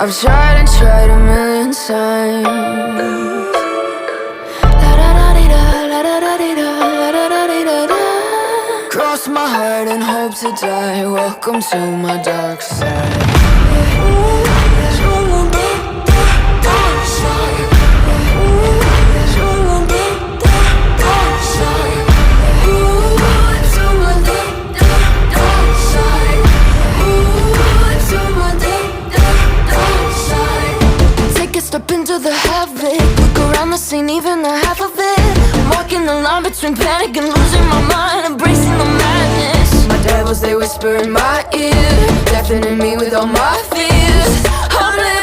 I've tried and tried a million times. Cross my heart and hope to die. Welcome to my dark side. Take a step into the havoc. Look around the scene, even the half of it. I'm walking the line between panic and losing my mind, embracing the madness. My devils, they whisper in my ear, deafening me with all my fears. I'm living